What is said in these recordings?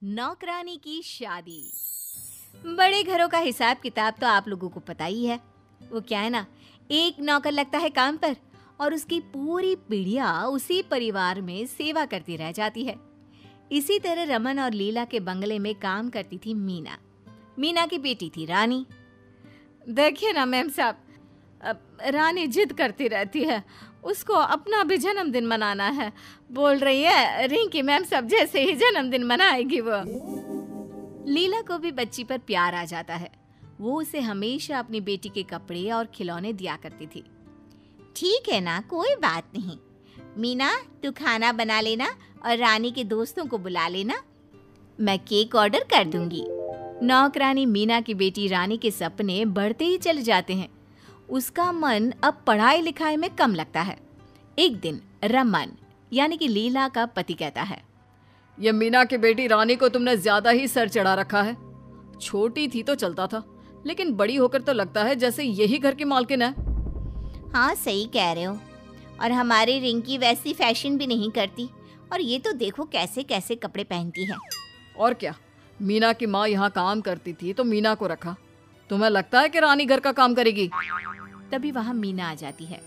नौकरानी की शादी। बड़े घरों का हिसाब किताब तो आप लोगों को पता ही है। वो क्या है ना, एक नौकर लगता है काम पर और उसकी पूरी पीढ़ियां उसी परिवार में सेवा करती रह जाती है। इसी तरह रमन और लीला के बंगले में काम करती थी मीना। मीना की बेटी थी रानी। देखिए ना मैम साहब, रानी जिद करती रहती है, उसको अपना भी जन्मदिन मनाना है। बोल रही है रिंकी मैम साहब जैसे ही जन्मदिन मनाएगी वो। लीला को भी बच्ची पर प्यार आ जाता है। वो उसे हमेशा अपनी बेटी के कपड़े और खिलौने दिया करती थी। ठीक है ना, कोई बात नहीं। मीना, तू खाना बना लेना और रानी के दोस्तों को बुला लेना। मैं केक ऑर्डर कर दूंगी। नौकरानी मीना की बेटी रानी के सपने बढ़ते ही चले जाते हैं। उसका मन अब पढ़ाई लिखाई में कम लगता है। एक दिन रमन यानी कि लीला का पति कहता है, ये मीना की बेटी रानी को तुमने ज्यादा ही सर चढ़ा रखा है। छोटी थी तो चलता था, लेकिन बड़ी होकर तो लगता है जैसे यही घर की मालकिन है। हाँ सही कह रहे हो। और हमारी रिंकी वैसी फैशन भी नहीं करती, और ये तो देखो कैसे कैसे कपड़े पहनती है। और क्या, मीना की माँ यहाँ काम करती थी तो मीना को रखा। तुम्हें लगता है कि रानी घर का काम करेगी? तभी वहाँ मीना आ जाती है।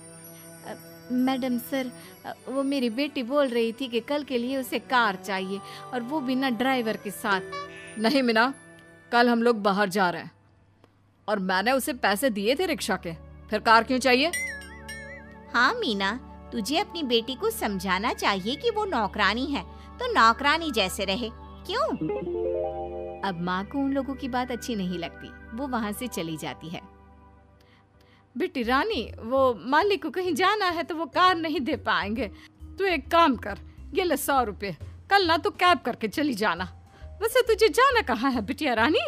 मैडम सर, वो मेरी बेटी बोल रही थी कि कल के लिए उसे कार चाहिए, और वो बिना ड्राइवर के साथ। नहीं मीना, कल हम लोग बाहर जा रहे हैं और मैंने उसे पैसे दिए थे रिक्शा के, फिर कार क्यों चाहिए? हाँ मीना, तुझे अपनी बेटी को समझाना चाहिए कि वो नौकरानी है तो नौकरानी जैसे रहे। क्यों? अब माँ को उन लोगों की बात अच्छी नहीं लगती। वो वहाँ से चली जाती है। बेटी रानी, वो मालिक को कहीं जाना है तो वो कार नहीं दे पाएंगे। तू एक काम कर, ये ले 100 रुपए, कल ना तू कैब करके चली जाना। वैसे तुझे जाना कहाँ है बिटिया रानी?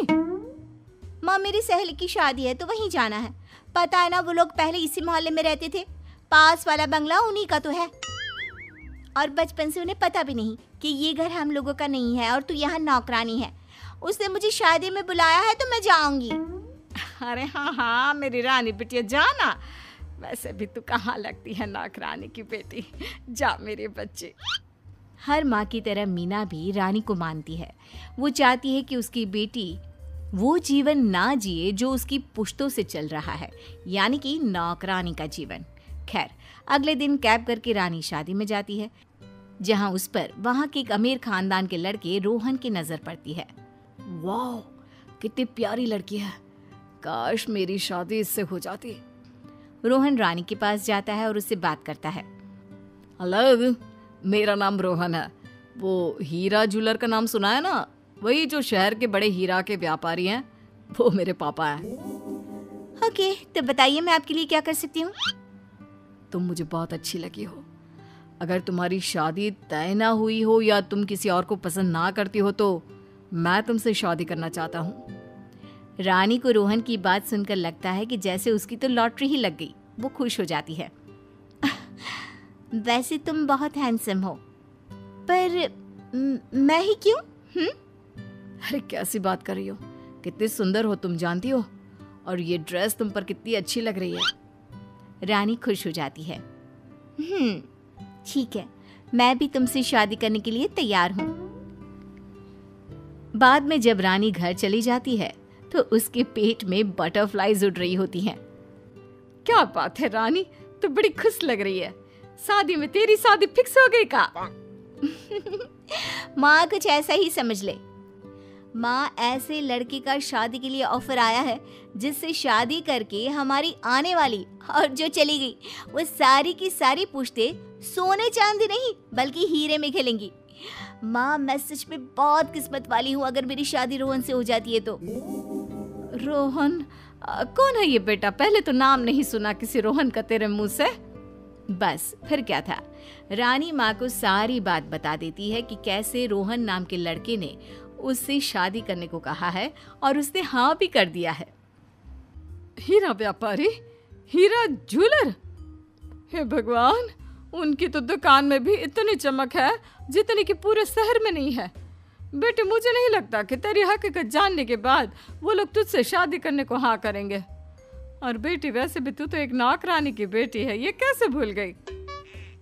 माँ, मेरी सहेली की शादी है तो वहीं जाना है। पता है ना, वो लोग पहले इसी मोहल्ले में रहते थे। पास वाला बंगला उन्हीं का तो है, और बचपन से उन्हें पता भी नहीं कि ये घर हम लोगों का नहीं है और तू यहाँ नौकरानी है। उसने मुझे शादी में बुलाया है तो मैं जाऊंगी। अरे हाँ हाँ मेरी रानी बिटिया, जाना। वैसे भी तू कहाँ लगती है नौकरानी की बेटी। जा मेरे बच्चे। हर माँ की तरह मीना भी रानी को मानती है। वो चाहती है कि उसकी बेटी वो जीवन ना जिए जो उसकी पुश्तों से चल रहा है, यानी कि नौकरानी का जीवन। खैर, अगले दिन कैब करके रानी शादी में जाती है, जहां उस पर वहां के एक अमीर खानदान के लड़के रोहन की नजर पड़ती है। वाह, कितनी प्यारी लड़की है। काश मेरी शादी इससे हो जाती। रोहन रानी के पास जाता है और उससे बात करता है। हेलो, मेरा नाम रोहन है। वो हीरा ज्वेलर का नाम सुना है ना? वही जो शहर के बड़े हीरा के व्यापारी हैं, वो मेरे पापा हैं। ओके, तो बताइए मैं आपके लिए क्या कर सकती हूँ? तुम मुझे बहुत अच्छी लगी हो। अगर तुम्हारी शादी तय ना हुई हो या तुम किसी और को पसंद ना करती हो तो मैं तुमसे शादी करना चाहता हूँ। रानी को रोहन की बात सुनकर लगता है कि जैसे उसकी तो लॉटरी ही लग गई। वो खुश हो जाती है। वैसे तुम बहुत हैंडसम हो, पर मैं ही क्यों? अरे कैसी बात कर रही हो? कितनी सुंदर हो तुम, जानती हो? और ये ड्रेस तुम पर कितनी अच्छी लग रही है। रानी खुश हो जाती है। ठीक है, मैं भी तुमसे शादी करने के लिए तैयार हूँ। बाद में जब रानी घर चली जाती है तो उसके पेट में बटरफ्लाईज उड़ रही होती हैं। क्या बात है रानी, तो बड़ी खुश लग रही है। शादी में तेरी शादी फिक्स हो गई का? माँ, कुछ ऐसा ही समझ ले। माँ, ऐसे लड़के का शादी के लिए ऑफर आया है जिससे शादी करके हमारी आने वाली और जो चली गई वो सारी की सारी पुश्ते सोने चांदी नहीं बल्कि हीरे में खेलेंगी। माँ, मैं सच में बहुत किस्मत वाली हूँ अगर मेरी शादी रोहन से हो जाती है तो। रोहन? कौन है ये बेटा? पहले तो नाम नहीं सुना किसी रोहन का तेरे मुंह से। बस फिर क्या था, रानी माँ को सारी बात बता देती है कि कैसे रोहन नाम के लड़के ने उससे शादी करने को कहा है और उसने हाँ भी कर दिया है। हीरा व्यापारी, हीरा ज्वेलर? हे भगवान, उनकी तो दुकान में भी इतनी चमक है जितनी कि पूरे शहर में नहीं है। बेटे, मुझे नहीं लगता कि तेरी हकीकत जानने के बाद वो लोग तुझसे शादी करने को हाँ करेंगे। और बेटी, वैसे भी तू तो एक नौकरानी की बेटी है, ये कैसे भूल गई?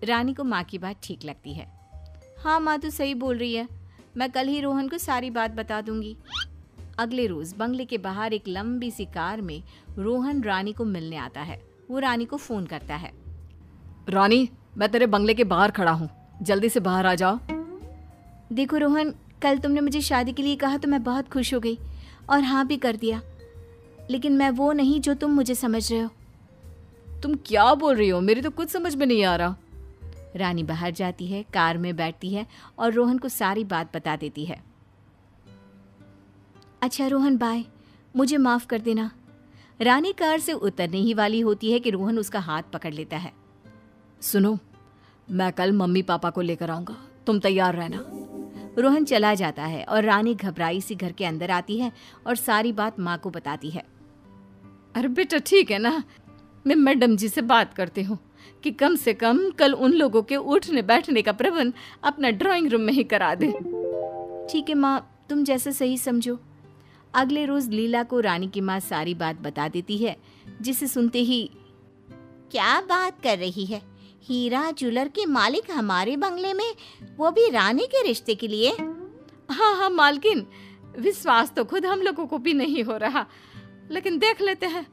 रानी को माँ की बात ठीक लगती है। हाँ माँ, तू सही बोल रही है। मैं कल ही रोहन को सारी बात बता दूंगी। अगले रोज बंगले के बाहर एक लंबी सी कार में रोहन रानी को मिलने आता है। वो रानी को फोन करता है। रानी, मैं तेरे बंगले के बाहर खड़ा हूँ, जल्दी से बाहर आ जाओ। देखो रोहन, कल तुमने मुझे शादी के लिए कहा तो मैं बहुत खुश हो गई और हाँ भी कर दिया, लेकिन मैं वो नहीं जो तुम मुझे समझ रहे हो। तुम क्या बोल रही हो? मेरी तो कुछ समझ में नहीं आ रहा। रानी बाहर जाती है, कार में बैठती है और रोहन को सारी बात बता देती है। अच्छा रोहन, बाय, मुझे माफ कर देना। रानी कार से उतरने ही वाली होती है कि रोहन उसका हाथ पकड़ लेता है। सुनो, मैं कल मम्मी पापा को लेकर आऊंगा, तुम तैयार रहना। रोहन चला जाता है और रानी घबराई सी घर के अंदर आती है और सारी बात माँ को बताती है। अरे बेटा ठीक है ना, मैं मैडम जी से बात करती हूँ कि कम से कम कल उन लोगों के उठने बैठने का प्रबंध अपना ड्राइंग रूम में ही करा दे। ठीक है माँ, तुम जैसे सही समझो। अगले रोज लीला को रानी की माँ सारी बात बता देती है, जिसे सुनते ही, क्या बात कर रही है? हीरा ज्वेलर के मालिक हमारे बंगले में, वो भी रानी के रिश्ते के लिए? हाँ हाँ मालकिन, विश्वास तो खुद हम लोगों को भी नहीं हो रहा, लेकिन देख लेते हैं।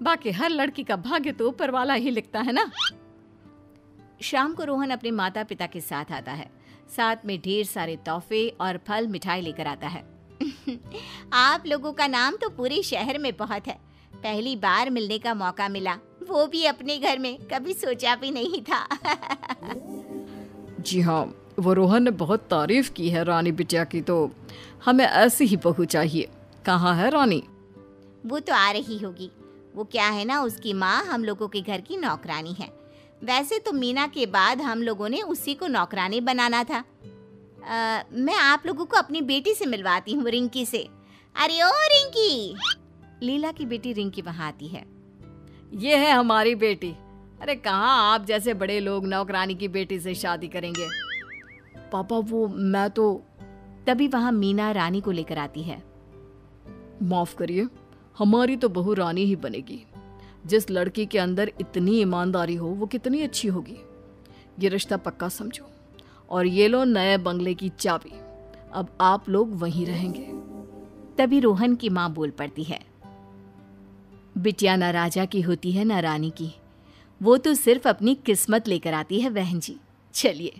बाकी हर लड़की का भाग्य तो ऊपर वाला ही लिखता है ना। शाम को रोहन अपने माता पिता के साथ आता है। साथ में ढेर सारे तोहफे और फल मिठाई लेकर आता है। आप लोगों का नाम तो पूरे शहर में बहुत है। पहली बार मिलने का मौका मिला, वो भी अपने घर में, कभी सोचा भी नहीं था। जी हाँ, वो रोहन ने बहुत तारीफ की है रानी बिटिया की, तो हमें ऐसी ही बहू चाहिए। कहाँ है रानी? वो तो आ रही होगी। वो क्या है ना, उसकी माँ हम लोगों के घर की नौकरानी है। वैसे तो मीना के बाद हम लोगों ने उसी को नौकरानी बनाना था। मैं आप लोगों को अपनी बेटी से मिलवाती हूँ, रिंकी से। अरे ओ रिंकी! लीला की बेटी रिंकी वहाँ आती है। ये है हमारी बेटी। अरे कहाँ आप जैसे बड़े लोग नौकरानी की बेटी से शादी करेंगे? पापा वो मैं तो। तभी वहाँ मीना रानी को लेकर आती है। माफ करिए, हमारी तो बहू रानी ही बनेगी। जिस लड़की के अंदर इतनी ईमानदारी हो वो कितनी अच्छी होगी। ये रिश्ता पक्का समझो, और ये लो नए बंगले की चाबी। अब आप लोग वहीं रहेंगे। तभी रोहन की माँ बोल पड़ती है। बिटिया न राजा की होती है न रानी की, वो तो सिर्फ अपनी किस्मत लेकर आती है बहन जी। चलिए